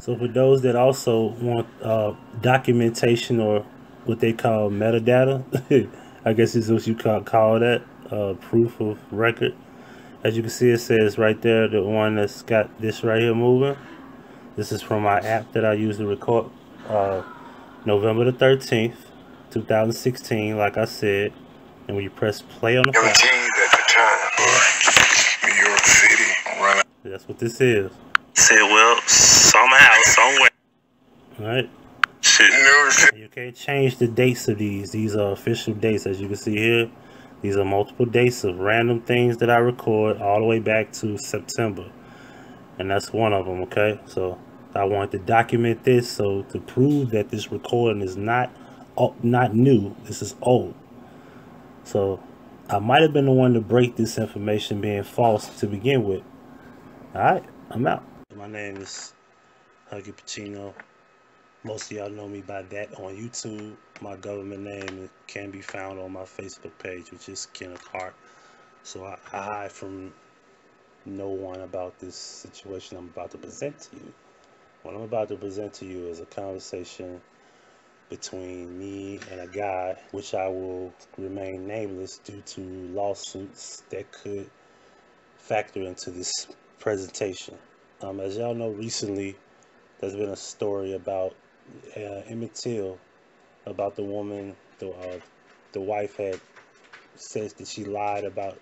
So for those that also want documentation or what they call metadata, I guess is what you call that, proof of record. As you can see, it says right there, the one that's got this right here moving. This is from my app that I use to record November the 13th, 2016, like I said. And when you press play on the phone, New York City, that's what this is. Said, well, somehow, somewhere. Alright. You can't change the dates of these. These are official dates, as you can see here. These are multiple dates of random things that I record all the way back to September. And that's one of them, okay? So I wanted to document this so to prove that this recording is not new. This is old. So I might have been the one to break this information being false to begin with. Alright, I'm out. My name is Huggie Pacino. Most of y'all know me by that on YouTube. My government name can be found on my Facebook page, which is Kenneth Hart. So I hide from no one about this situation I'm about to present to you. What I'm about to present to you is a conversation between me and a guy, which I will remain nameless due to lawsuits that could factor into this presentation. As y'all know, recently there's been a story about Emmett Till, about the woman, the wife had said that she lied about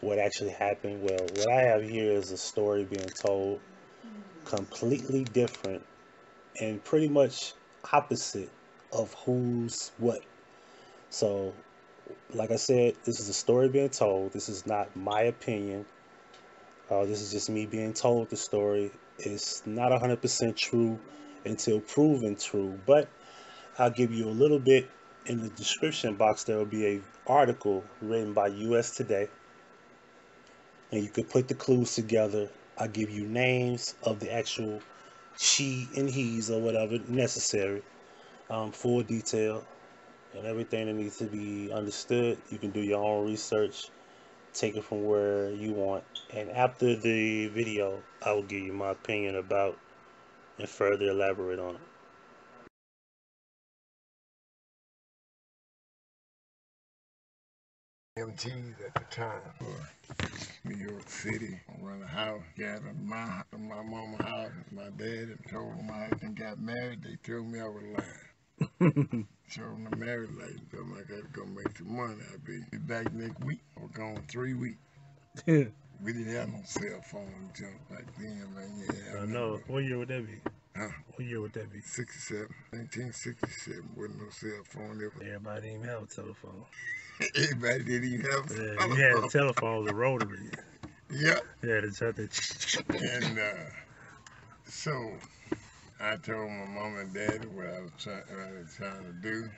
what actually happened. Well, what I have here is a story being told completely different and pretty much opposite of who's what. So, like I said, this is a story being told. This is not my opinion. This is just me being told the story. It's not 100% true until proven true, but I'll give you a little bit in the description box. There will be an article written by US Today, and you can put the clues together. I'll give you names of the actual she and he's or whatever necessary, full detail and everything that needs to be understood. You can do your own research, take it from where you want, and after the video I will give you my opinion about and further elaborate on it. MTs at the time. New York City, run a house, got my mama house, my dad, and told them I hadn't got married. They threw me over the line. Showed them the marriage license, told them I got to go make some money. I'll be back next week. We're gone 3 weeks. We didn't have no cell phone junk back then, man. Yeah, I know. What year would that be? Huh? What year would that be? 67. 1967. Wasn't no cell phone ever. Everybody didn't even have a telephone. Everybody didn't even have a telephone. Yeah, you had a telephone, the rotary. Yeah. Yeah, the And so I told my mom and daddy what I was trying to do.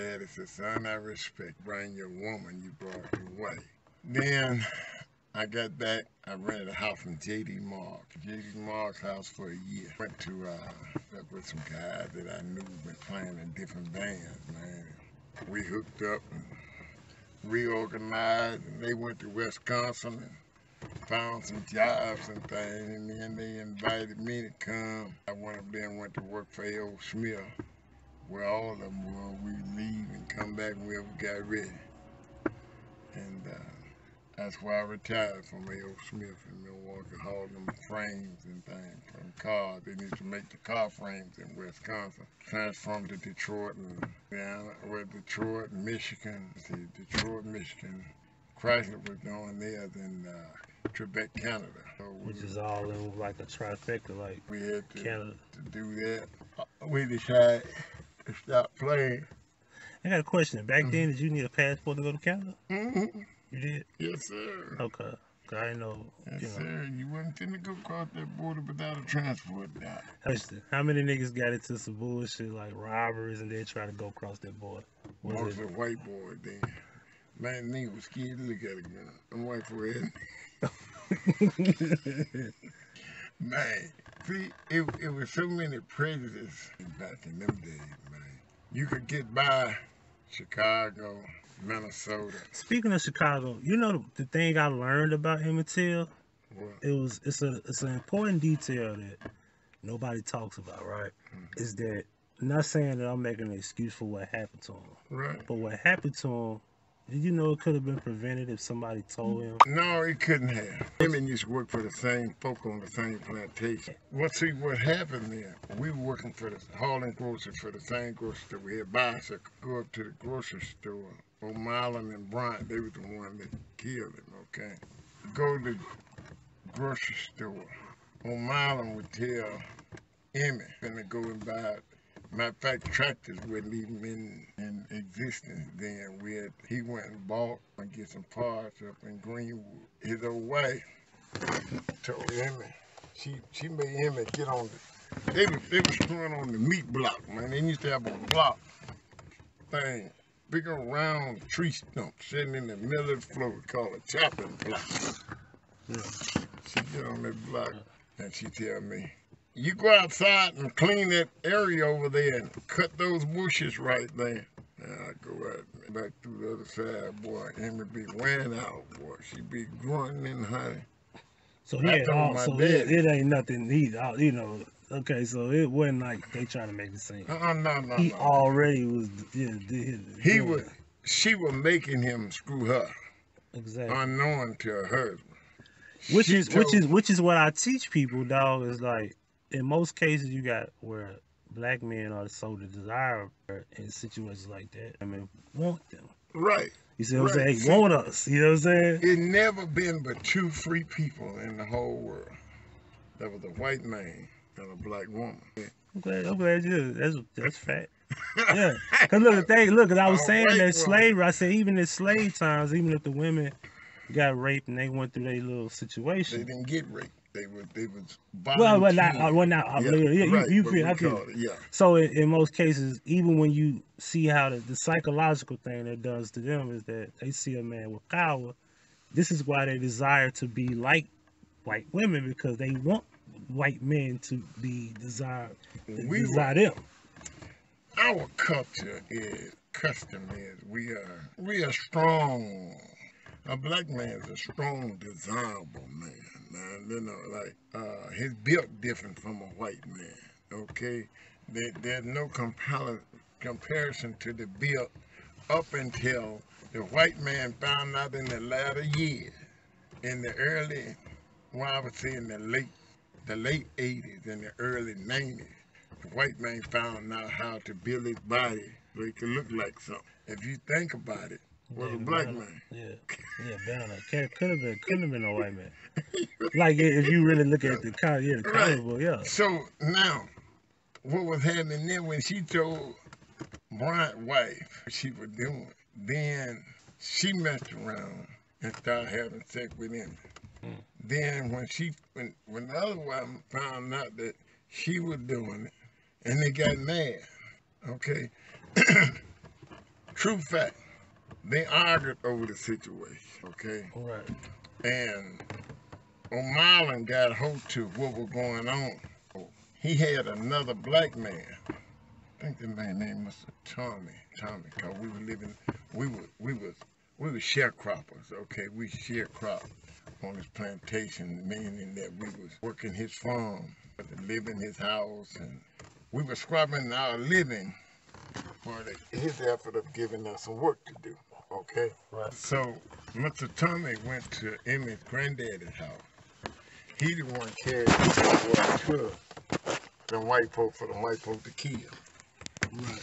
Daddy said, son, I respect. Bring your woman you brought away. Then I got back. I rented a house from J.D. Marks. J.D. Marks' house for a year. Went to up with some guys that I knew been playing in different bands, man. We hooked up and reorganized, and they went to Wisconsin and found some jobs and things, and then they invited me to come. I went up there and went to work for L. Smith, where all of them were. We leave and come back whenever we got ready. And that's why I retired from A.O. Smith in Milwaukee, hauling them frames and things from cars. They need to make the car frames in Wisconsin. Transformed to Detroit and Detroit, Michigan. See, Detroit, Michigan. Chrysler was going there, then THROWBACK, Canada. So which is all in like a trifecta, like we had to, Canada. To do that. We decided to stop playing. I got a question. Back then, did you need a passport to go to Canada? Mm-hmm. You did? Yes, sir. Okay. I didn't know. Yes, sir. You wasn't finna go across that border without a transport dot. How many niggas got into some bullshit like robberies and then try to go across that border? Most of white boys then. Man, nigga was scared to look at a gun. I'm white for it. Man, see, it was so many prejudices back in them days, man. You could get by Chicago, Minnesota. Speaking of Chicago, you know the thing I learned about Emmett Till? What? It's an important detail that nobody talks about, right? Is that, I'm not saying that I'm making an excuse for what happened to him. Right. But what happened to him, did you know it could have been prevented if somebody told him? No, it couldn't have. Him and used to work for the same folk on the same plantation. Well, see, what happened there, we were working for the hauling groceries for the same grocery store. We had bicycle, go up to the grocery store. O'Malley and Bryant, they were the one that killed him, okay? Go to the grocery store. O'Malley would tell Emmett, and to go and buy. Matter of fact, tractors wasn't even in existence then. He went and bought and get some parts up in Greenwood. His old wife told Emmett, she made Emmett get on they were screwing on the meat block, man. They used to have a block thing, big old round tree stump sitting in the middle of the floor called a chopping block. Yeah. She get on that block and she tell me, you go outside and clean that area over there and cut those bushes right there. And I go out back through the other side, boy. Emmett be wearing out, boy. She be grunting and honey. So he had all, so it ain't nothing. You know. Okay, so it wasn't like they trying to make it seem. No. He already was. She was making him screw her. Exactly. Unknown to her husband. Which is what I teach people, dog. Is like, in most cases, you got where black men are so desirable in situations like that. I mean, want them. Right. You see what I'm saying? They want us. You know what I'm saying? It never been but two free people in the whole world. That was a white man and a black woman. I'm glad you did. That's fact. Yeah. Cause look, I was saying that slavery. I said even in slave times, even if the women got raped and they went through their little situation, they didn't get raped. They was So in most cases, even when you see how the psychological thing that does to them is that they see a man with power. This is why they desire to be like white women, because they want white men to be desire them. Our culture custom is we are strong. A black man is a strong, desirable man. Man, you know, like he's built different from a white man. Okay, there's no comparison to the build up until the white man found out in the latter years, in the early, well, I would say in the late 80s and the early 90s. The white man found out how to build his body so he could look like something. If you think about it, was a black man. Banner. Couldn't have been a white man. Like if you really look at the comic book, yeah. So now, what was happening then when she told Bryant's wife what she was doing, then she messed around and started having sex with him. Then when the other woman found out that she was doing it, and they got mad, okay? True fact. They argued over the situation, okay? Right. And O'Malley got a hold to what was going on. He had another black man. I think the man's name was Tommy, cause we were sharecroppers, okay? We sharecropped on his plantation, meaning that we was working his farm, live in his house, and we were scrubbing our living for his effort of giving us some work to do. Okay. Right. So Mr. Tommy went to Emmett's granddaddy's house. He the one carried to the white folk for the white folk to kill. Right.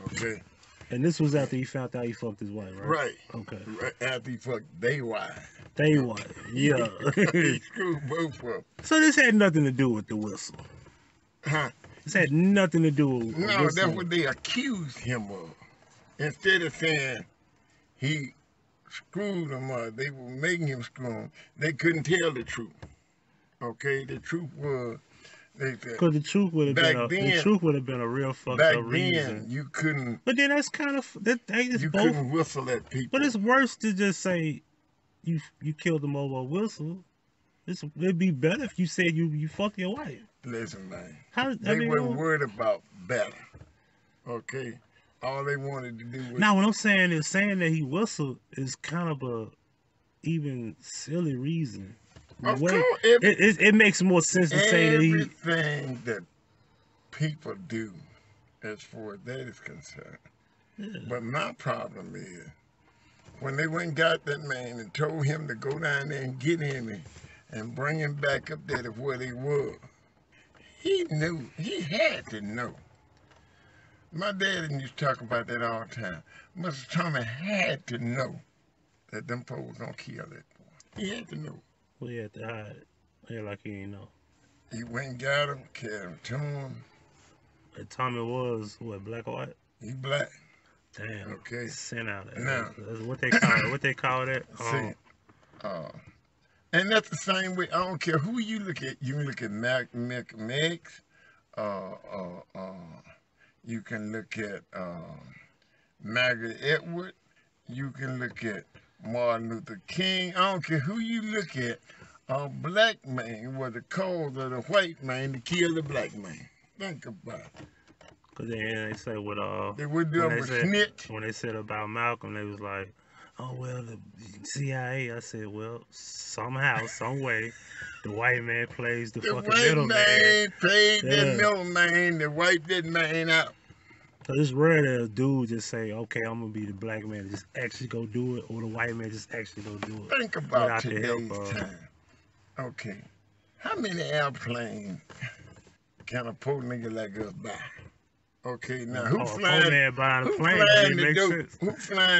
Okay. And this was after he found out he fucked his wife, right? Right. Okay. Right after he fucked they wife. They wife. Yeah. He screwed both of them. So this had nothing to do with the whistle. Huh? This had nothing to do with No, that's what they accused him of. Instead of saying he screwed them up, they were making him screw them. They couldn't tell the truth. Okay, the truth was because the truth would have been a real fucked up reason. Back then, you couldn't. But then that's kind of couldn't whistle at people. But it's worse to just say you killed them over a whistle. It'd be better if you said you fucked your wife. Listen, man. They weren't worried about better. Okay. All they wanted to do was... Now, what I'm saying is saying that he whistled is kind of a even silly reason Of What, course, it makes more sense to say that everything that people do as far as that is concerned. Yeah. But my problem is, when they went and got that man and told him to go down there and get him and bring him back up there to where they were, he knew, he had to know. My dad used to talk about that all the time. Mr. Tommy had to know that them folks was gonna kill that boy. He had to know. Well, he had to hide it. Yeah, like he ain't know. He went and got him, carried him to him. And Tommy was, what, black or white? He black. Damn. Okay. Sent out there. Now, that's what they call it. What they call that? See, and that's the same way. I don't care who you look at. You can look at Megs. You can look at Margaret Atwood. You can look at Martin Luther King. I don't care who you look at. A black man was the cause of the white man to kill the black man. Think about it. Cause they say what they would do with snitch. When they said about Malcolm, they was like, oh well, the CIA. I said, well, somehow, some way, the white man plays the fucking middleman. The white man played the middleman to wipe that man out. So it's rare that a dude just say, okay, I'm gonna be the black man, just actually go do it, or the white man just actually go do it. Think about today's time. Okay, how many airplanes can a poor nigga like us buy? Okay, now who flying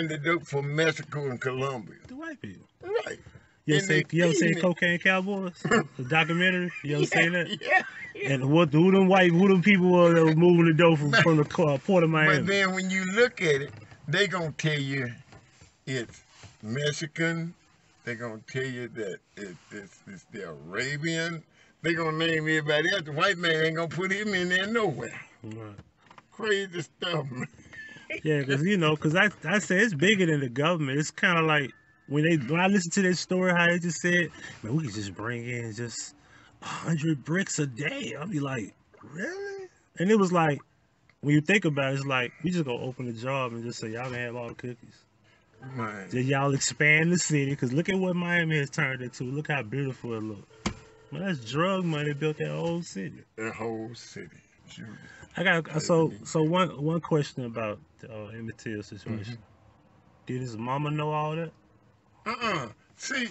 the dope from Mexico and Colombia? The white people. Right. You ever seen Cocaine Cowboys? The documentary? You ever seen that? Yeah. And who them people were that was moving the dope from the port of Miami? But then when you look at it, they gonna tell you it's Mexican. They gonna tell you that it's the Arabian. They gonna name everybody else. The white man ain't gonna put him in there nowhere. Right. Crazy stuff, man. Yeah, because I say it's bigger than the government. It's kind of like when I listen to this story, how they just said, man, we could just bring in just 100 bricks a day. I'll be like, really? And it was like, when you think about it, it's like we just gonna open the job and just say y'all can have all the cookies. Man. Then y'all expand the city, because look at what Miami has turned into. Look how beautiful it looks. Man, that's drug money built that whole city. That whole city. Shoot. I got so one question about the Emmett Till situation. Did his mama know all that? See,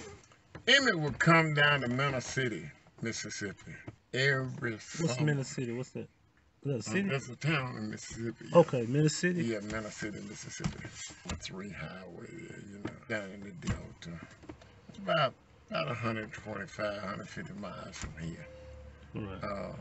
Emmett would come down to Menor City, Mississippi, every summer. What's Menor City? What's that? Is that a city? That's a town in Mississippi. Yeah. Okay, Menor City? Yeah, Menor City, Mississippi. A 3 highway there, down in the Delta. It's about 125, 150 miles from here. Right.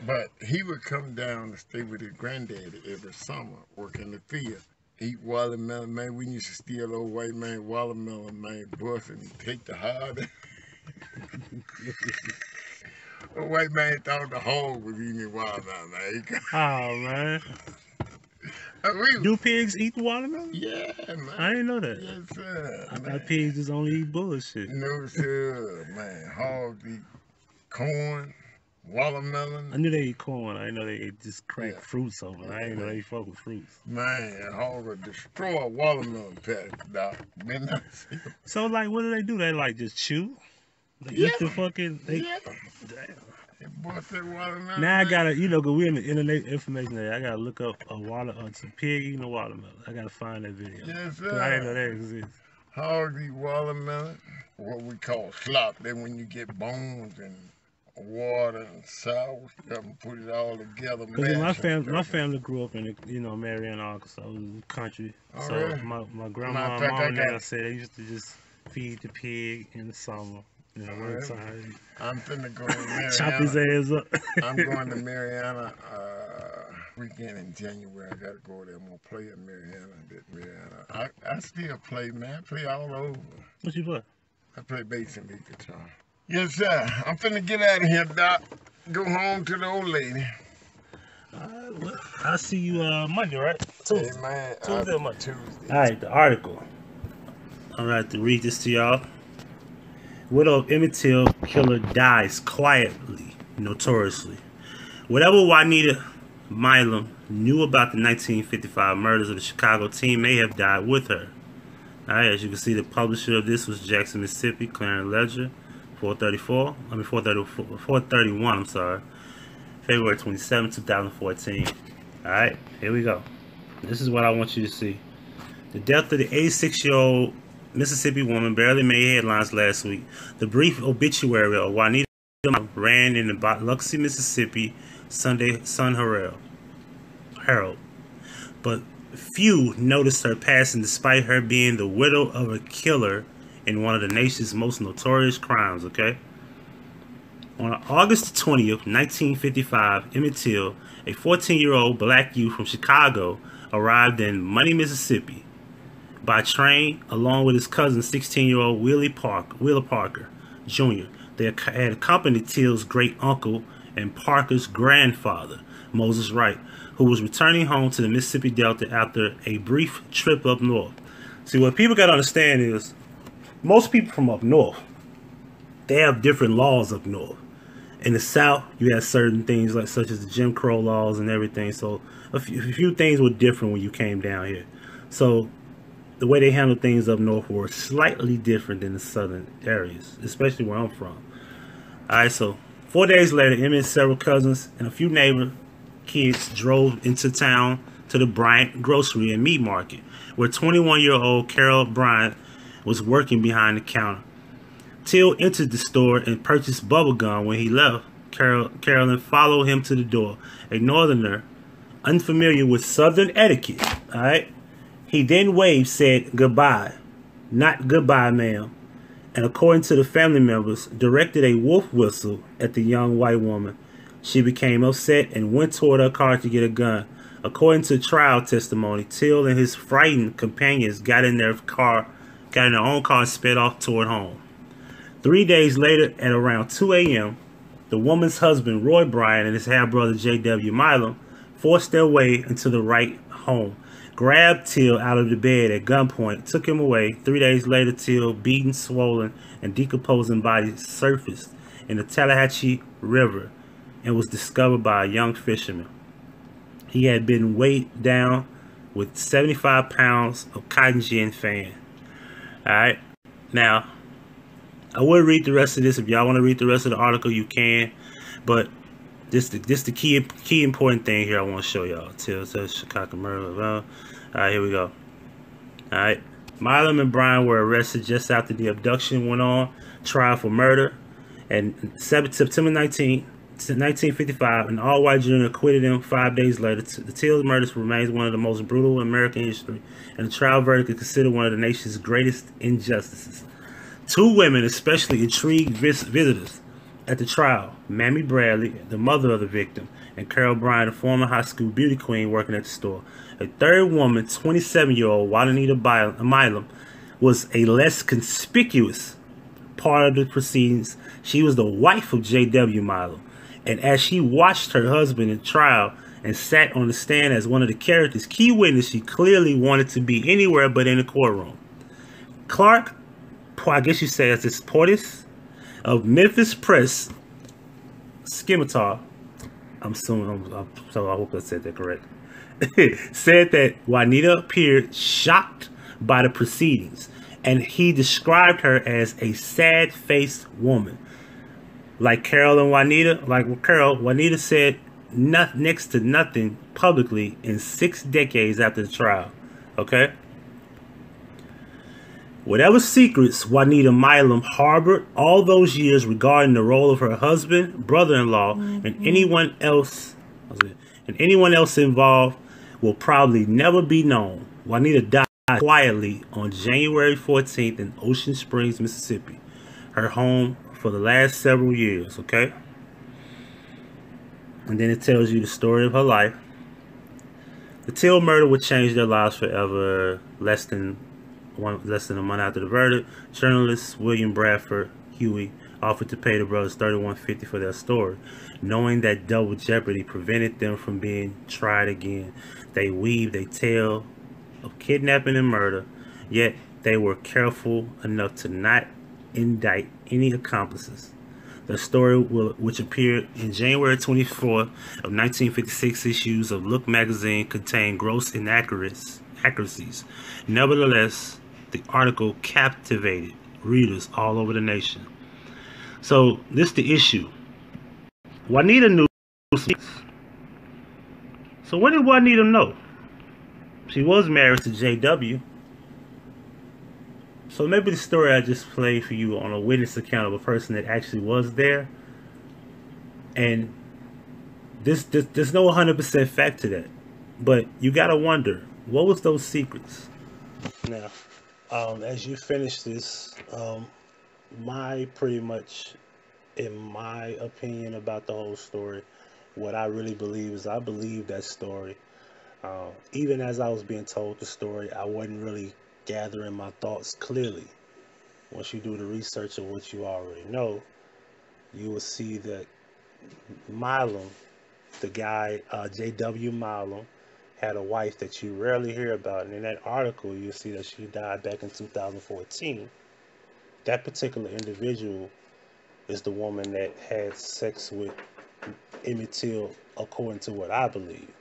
But he would come down to stay with his granddaddy every summer, work in the field. Eat watermelon, man. We used to steal old white man watermelon, man, bust and take the hard. Old white man thought the hog was eating watermelon, man. Oh, man. Do pigs eat the watermelon? Yeah, man. I didn't know that. Yes, sir. I thought pigs just only eat bullshit. No, sir, man. Hogs eat corn. Watermelon. I knew they eat corn. I didn't know they ate just crack fruits over it. I didn't know they fuck with fruits. Man, hog would destroy a watermelon patch, doc. So, like, what do they do? They, like, just chew? They eat the fucking... Damn. They bust that watermelon. Now I gotta, because we're in the internet information area, I gotta look up some pig eating a watermelon. I gotta find that video. Yes, sir. I didn't know that exists. Hogs eat watermelon. What we call slop. Then when you get bones and water and sour stuff and put it all together. Because my family grew up in Marianna, Arkansas. It was country. Oh, so really? my grandma and mom and dad said they used to just feed the pig in the summer. One time. I'm finna go to Marianna. Chop his ass up. I'm going to Marianna weekend in January. I gotta go there. I'm gonna play at Marianna. I still play, man. I play all over. What you play? I play bass and lead guitar. Yes, sir. I'm finna get out of here, Doc. Go home to the old lady. Well, I'll see you Monday, right? Tuesday. Hey, man. Tuesday or Monday? Tuesday. All right, the article. All right, to read this to y'all. Widow of Emmett Till killer dies quietly, notoriously. Whatever Juanita Milam knew about the 1955 murders of the Chicago teen may have died with her. All right, as you can see, the publisher of this was Jackson, Mississippi, Clarence Ledger. 434. I mean 434. 431. I'm sorry. February 27, 2014. All right, here we go. This is what I want you to see. The death of the 86-year-old Mississippi woman barely made headlines last week. The brief obituary of Juanita ran in the Biloxi, Mississippi Sunday Sun Herald. But few noticed her passing despite her being the widow of a killer in one of the nation's most notorious crimes, okay? On August 20th, 1955, Emmett Till, a 14-year-old black youth from Chicago, arrived in Money, Mississippi by train along with his cousin, 16-year-old Wheeler Parker Jr. They had accompanied Till's great-uncle and Parker's grandfather, Moses Wright, who was returning home to the Mississippi Delta after a brief trip up north. See, what people got to understand is, most people from up north, they have different laws up north. In the South, you have certain things like such as the Jim Crow laws and everything. So a few things were different when you came down here. So the way they handle things up north were slightly different than the southern areas, especially where I'm from. All right, so 4 days later, Emmett, several cousins, and a few neighbor kids drove into town to the Bryant Grocery and Meat Market, where 21-year-old Carol Bryant was working behind the counter. Till entered the store and purchased bubble gum. When he left, Carolyn followed him to the door. A northerner, unfamiliar with southern etiquette, all right? He then waved, said goodbye, not goodbye, ma'am, and according to the family members, directed a wolf whistle at the young white woman. She became upset and went toward her car to get a gun. According to trial testimony, Till and his frightened companions got in their own car and sped off toward home. 3 days later, at around 2 a.m., the woman's husband, Roy Bryant, and his half-brother, J.W. Milam, forced their way into the Wright home, grabbed Till out of the bed at gunpoint, took him away. 3 days later, Till, beaten, swollen, and decomposing body surfaced in the Tallahatchie River and was discovered by a young fisherman. He had been weighed down with 75 pounds of cotton gin fan. All right, now, I will read the rest of this. If y'all want to read the rest of the article, you can. But this the key important thing here I want to show y'all. Till says Chicago murder. All right, here we go. All right. Milam and Brian were arrested just after the abduction went on trial for murder. And September 19, 1955, an all-white jury acquitted him 5 days later. The Till murders remains one of the most brutal in American history, and the trial verdict is considered one of the nation's greatest injustices. Two women especially intrigued visitors at the trial: Mammy Bradley, the mother of the victim, and Carol Bryant, a former high school beauty queen working at the store. A third woman, 27-year-old Juanita Milam, was a less conspicuous part of the proceedings. She was the wife of J.W. Milam, and as she watched her husband in trial and sat on the stand as one of the characters, key witness, she clearly wanted to be anywhere but in the courtroom. Clark, I guess you say that's this Portis of Memphis Press Scimitar, so I hope I said that correct, said that Juanita appeared shocked by the proceedings, and he described her as a sad-faced woman. Like Carol and Juanita, Juanita said next to nothing publicly in 6 decades after the trial, okay? Whatever secrets Juanita Milam harbored all those years regarding the role of her husband, brother-in-law, and anyone else involved will probably never be known. Juanita died quietly on January 14th in Ocean Springs, Mississippi, her home for the last several years, okay? And then it tells you the story of her life. The Till murder would change their lives forever. Less than a month after the verdict, journalist William Bradford Huggie offered to pay the brothers $31.50 for their story, knowing that double jeopardy prevented them from being tried again. They weaved a tale of kidnapping and murder, yet they were careful enough to not indict any accomplices. The story, which appeared in January 24th of 1956 issues of Look magazine, contained gross inaccuracies. Nevertheless, the article captivated readers all over the nation. So this the issue. Juanita knew secrets. So what did Juanita know? She was married to JW. So maybe the story I just played for you on a witness account of a person that actually was there. And there's no 100% fact to that. But you gotta wonder, what was those secrets? Now, as you finish this, in my opinion about the whole story, what I really believe is I believe that story. Even as I was being told the story, I wasn't really gathering my thoughts clearly. Once you do the research of what you already know, you will see that Milam, the guy, J.W. Milam, had a wife that you rarely hear about. And in that article, you'll see that she died back in 2014. That particular individual is the woman that had sex with Emmett Till, according to what I believe.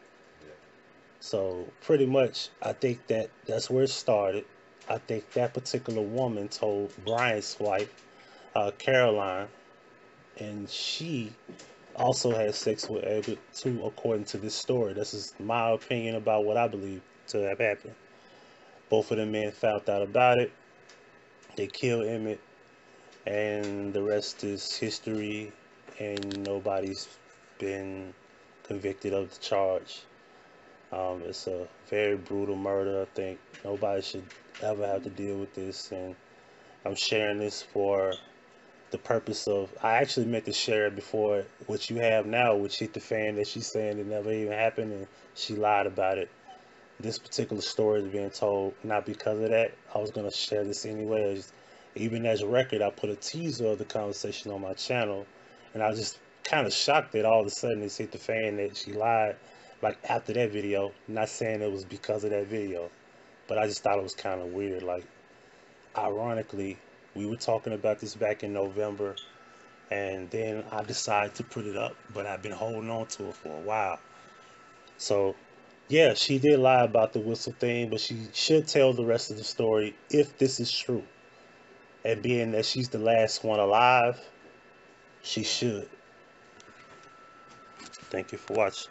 So pretty much, I think that's where it started. I think that particular woman told Brian's wife, Caroline, and she also had sex with Emmett too, according to this story. This is my opinion about what I believe to have happened. Both of them men found out about it. They killed Emmett, and the rest is history, and nobody's been convicted of the charge. It's a very brutal murder. I think nobody should ever have to deal with this, and I'm sharing this for the purpose of, I actually meant to share it before what you have now, which hit the fan, that she's saying it never even happened and she lied about it. This particular story is being told not because of that. I was going to share this anyway. Even as a record, I put a teaser of the conversation on my channel, and I was just kind of shocked that all of a sudden it's hit the fan that she lied, like after that video. Not saying it was because of that video, but I just thought it was kind of weird. Like, ironically, we were talking about this back in November, and then I decided to put it up, but I've been holding on to it for a while. So, yeah, she did lie about the whistle thing, but she should tell the rest of the story if this is true. And being that she's the last one alive, she should. Thank you for watching.